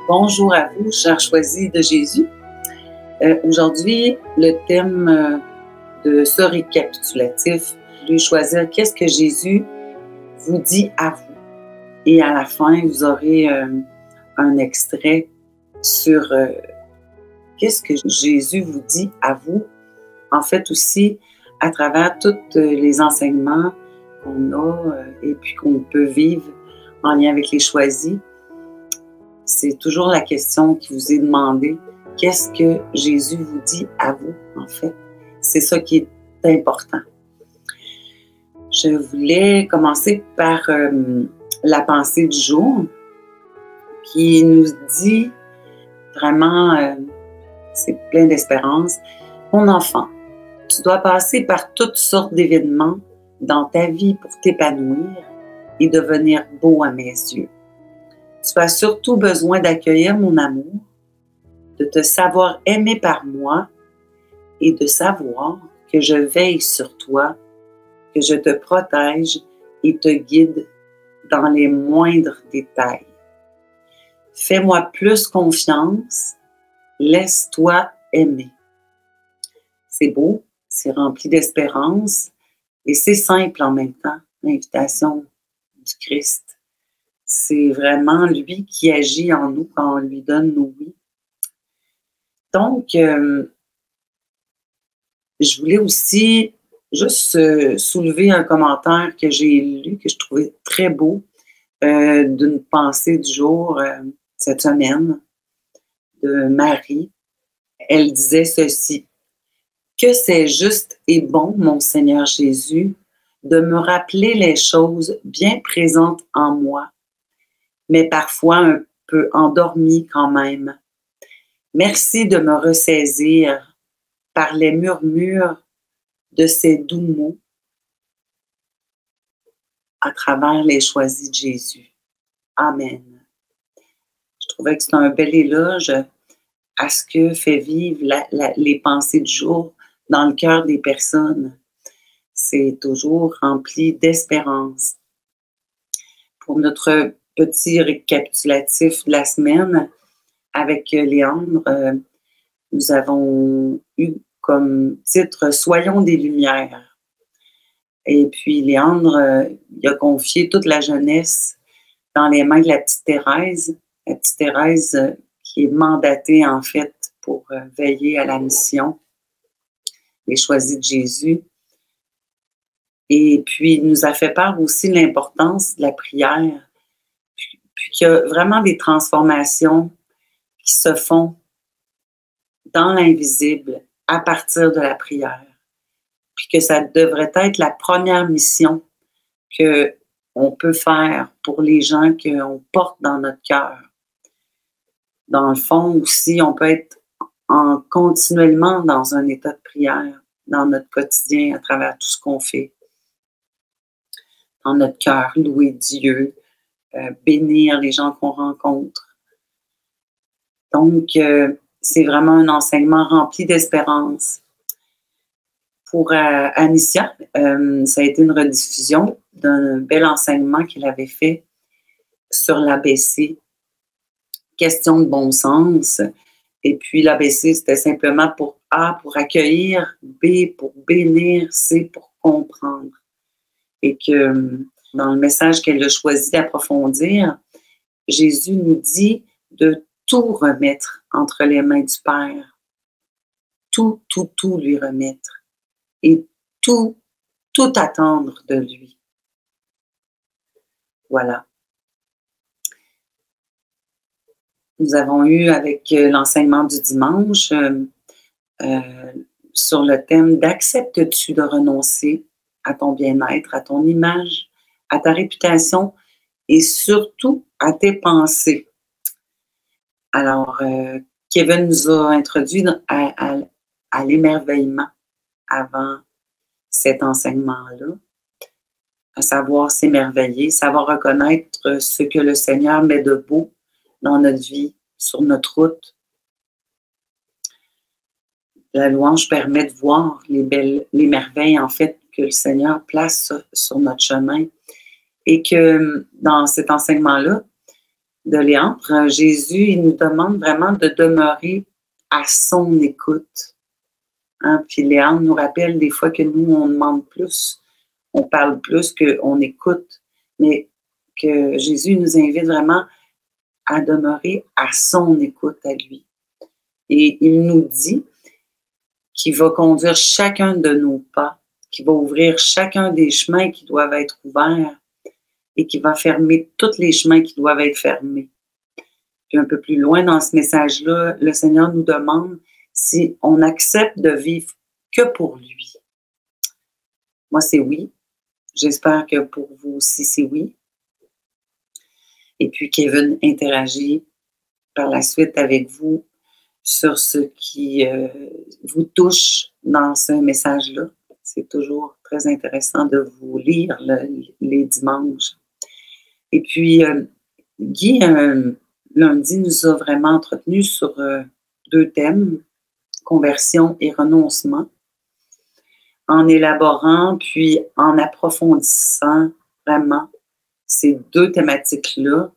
Bonjour à vous, chers choisis de Jésus. Aujourd'hui, le thème de ce récapitulatif, je vais choisir qu'est-ce que Jésus vous dit à vous. Et à la fin, vous aurez un extrait sur qu'est-ce que Jésus vous dit à vous. En fait aussi, à travers tous les enseignements qu'on a et puis qu'on peut vivre en lien avec les choisis, c'est toujours la question qui vous est demandée. Qu'est-ce que Jésus vous dit à vous, en fait? C'est ça qui est important. Je voulais commencer par la pensée du jour qui nous dit vraiment, c'est plein d'espérance. Mon enfant, tu dois passer par toutes sortes d'événements dans ta vie pour t'épanouir et devenir beau à mes yeux. Tu as surtout besoin d'accueillir mon amour, de te savoir aimé par moi et de savoir que je veille sur toi, que je te protège et te guide dans les moindres détails. Fais-moi plus confiance, laisse-toi aimer. C'est beau, c'est rempli d'espérance et c'est simple en même temps, l'invitation du Christ. C'est vraiment lui qui agit en nous quand on lui donne nos oui. Donc, je voulais aussi juste soulever un commentaire que j'ai lu, que je trouvais très beau, d'une pensée du jour cette semaine, de Marie. Elle disait ceci: « Que c'est juste et bon, mon Seigneur Jésus, de me rappeler les choses bien présentes en moi, mais parfois un peu endormi quand même. Merci de me ressaisir par les murmures de ces doux mots à travers les choisis de Jésus. Amen. » Je trouvais que c'est un bel éloge à ce que fait vivre les pensées du jour dans le cœur des personnes. C'est toujours rempli d'espérance. Pour notre petit récapitulatif de la semaine, avec Léandre, nous avons eu comme titre « Soyons des lumières ». Et puis Léandre, il a confié toute la jeunesse dans les mains de la petite Thérèse. La petite Thérèse qui est mandatée en fait pour veiller à la mission, les choisis de Jésus. Et puis il nous a fait part aussi de l'importance de la prière. Puis qu'il y a vraiment des transformations qui se font dans l'invisible à partir de la prière. Puis que ça devrait être la première mission qu'on peut faire pour les gens qu'on porte dans notre cœur. Dans le fond aussi, on peut être continuellement dans un état de prière, dans notre quotidien, à travers tout ce qu'on fait. Dans notre cœur, louer Dieu, bénir les gens qu'on rencontre. Donc, c'est vraiment un enseignement rempli d'espérance. Pour Anicia, ça a été une rediffusion d'un bel enseignement qu'il avait fait sur l'ABC. Question de bon sens. Et puis l'ABC, c'était simplement pour A, pour accueillir, B, pour bénir, C, pour comprendre. Et que dans le message qu'elle a choisi d'approfondir, Jésus nous dit de tout remettre entre les mains du Père. Tout lui remettre. Et tout attendre de lui. Voilà. Nous avons eu avec l'enseignement du dimanche sur le thème « D'acceptes-tu de renoncer à ton bien-être, à ton image, à ta réputation et surtout à tes pensées. » Alors, Kevin nous a introduit à l'émerveillement avant cet enseignement-là, à savoir s'émerveiller, savoir reconnaître ce que le Seigneur met de beau dans notre vie, sur notre route. La louange permet de voir les merveilles, en fait, que le Seigneur place sur notre chemin. Et que dans cet enseignement-là, de Léandre, Jésus, il nous demande vraiment de demeurer à son écoute. Hein? Puis Léandre nous rappelle des fois que nous, on demande plus, on parle plus qu'on écoute, mais que Jésus nous invite vraiment à demeurer à son écoute à lui. Et il nous dit qu'il va conduire chacun de nos pas, qu'il va ouvrir chacun des chemins qui doivent être ouverts et qu'il va fermer tous les chemins qui doivent être fermés. Puis un peu plus loin dans ce message-là, le Seigneur nous demande si on accepte de vivre que pour lui. Moi, c'est oui. J'espère que pour vous aussi, c'est oui. Et puis, Kevin interagit par la suite avec vous sur ce qui vous touche dans ce message-là. C'est toujours très intéressant de vous lire les dimanches. Et puis, Guy, lundi, nous a vraiment entretenus sur 2 thèmes, conversion et renoncement, en élaborant puis en approfondissant vraiment ces 2 thématiques-là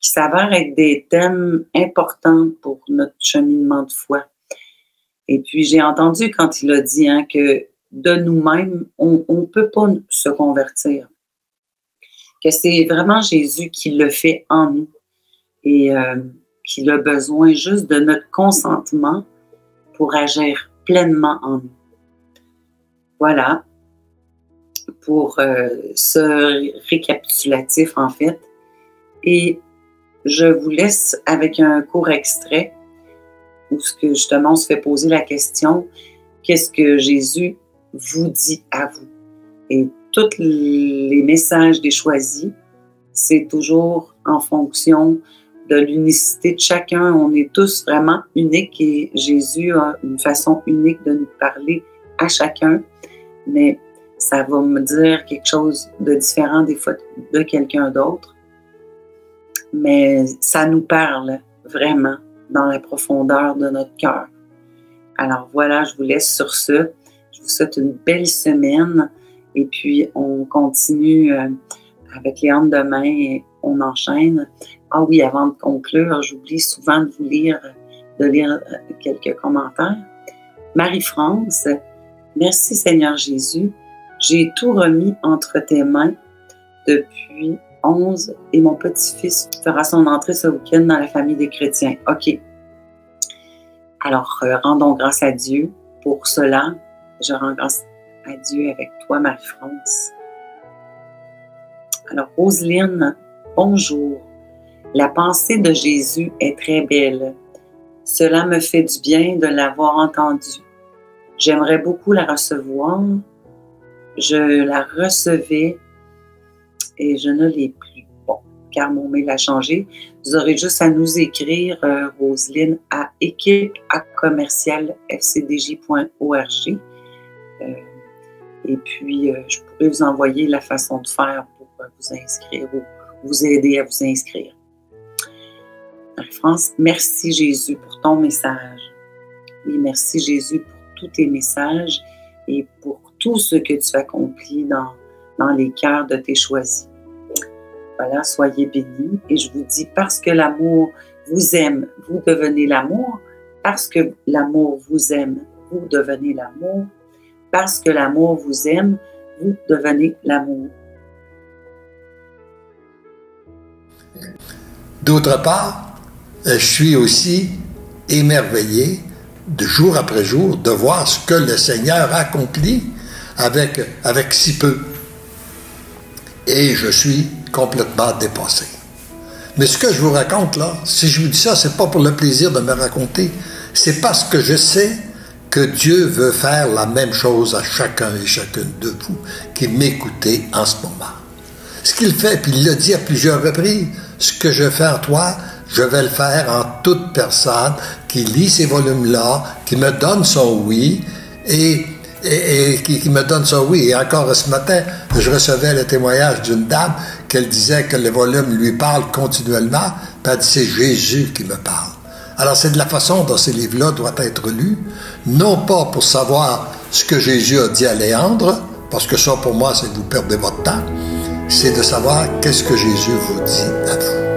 qui s'avèrent être des thèmes importants pour notre cheminement de foi. Et puis, j'ai entendu quand il a dit que de nous-mêmes, on ne peut pas se convertir, que c'est vraiment Jésus qui le fait en nous et qu'il a besoin juste de notre consentement pour agir pleinement en nous. Voilà. Pour ce récapitulatif, en fait. Et je vous laisse avec un court extrait où justement on se fait poser la question, qu'est-ce que Jésus vous dit à vous? Et tous les messages des choisis, c'est toujours en fonction de l'unicité de chacun. On est tous vraiment uniques et Jésus a une façon unique de nous parler à chacun, mais ça va me dire quelque chose de différent des fois de quelqu'un d'autre. Mais ça nous parle vraiment dans la profondeur de notre cœur. Alors voilà, je vous laisse sur ce. Je vous souhaite une belle semaine. Et puis, on continue avec Léandre demain et on enchaîne. Ah oui, avant de conclure, j'oublie souvent de lire quelques commentaires. Marie-France, merci Seigneur Jésus. J'ai tout remis entre tes mains depuis 11 et mon petit-fils fera son entrée ce week-end dans la famille des chrétiens. OK. Alors, rendons grâce à Dieu pour cela. Je rends grâce à Dieu avec toi, Marie-France. Alors, Roselyne, bonjour. La pensée de Jésus est très belle. Cela me fait du bien de l'avoir entendue. J'aimerais beaucoup la recevoir. Je la recevais et je ne l'ai plus. Bon, car mon mail a changé. Vous aurez juste à nous écrire, Roselyne, à équipe@commercialfcdj.org. Et puis, je pourrais vous envoyer la façon de faire pour vous inscrire ou vous aider à vous inscrire. Marie-France, merci Jésus pour ton message. Oui, merci Jésus pour tous tes messages et pour tout ce que tu accomplis dans les cœurs de tes choisis. Voilà, soyez bénis. Et je vous dis, parce que l'amour vous aime, vous devenez l'amour. Parce que l'amour vous aime, vous devenez l'amour. Parce que l'amour vous aime, vous devenez l'amour. D'autre part, je suis aussi émerveillé de jour après jour de voir ce que le Seigneur accomplit avec si peu. Et je suis complètement dépassé. Mais ce que je vous raconte là, si je vous dis ça, c'est pas pour le plaisir de me raconter, c'est parce que je sais que Dieu veut faire la même chose à chacun et chacune de vous qui m'écoutez en ce moment. Ce qu'il fait, puis il l'a dit à plusieurs reprises, ce que je fais en toi, je vais le faire en toute personne qui lit ces volumes-là, qui me donne son oui, et qui me donne son oui. Et encore ce matin, je recevais le témoignage d'une dame qu'elle disait que le volume lui parle continuellement, puis elle dit, c'est Jésus qui me parle. Alors c'est de la façon dont ces livres-là doivent être lus, non pas pour savoir ce que Jésus a dit à Léandre, parce que ça pour moi c'est que vous perdez votre temps, c'est de savoir qu'est-ce que Jésus vous dit à vous.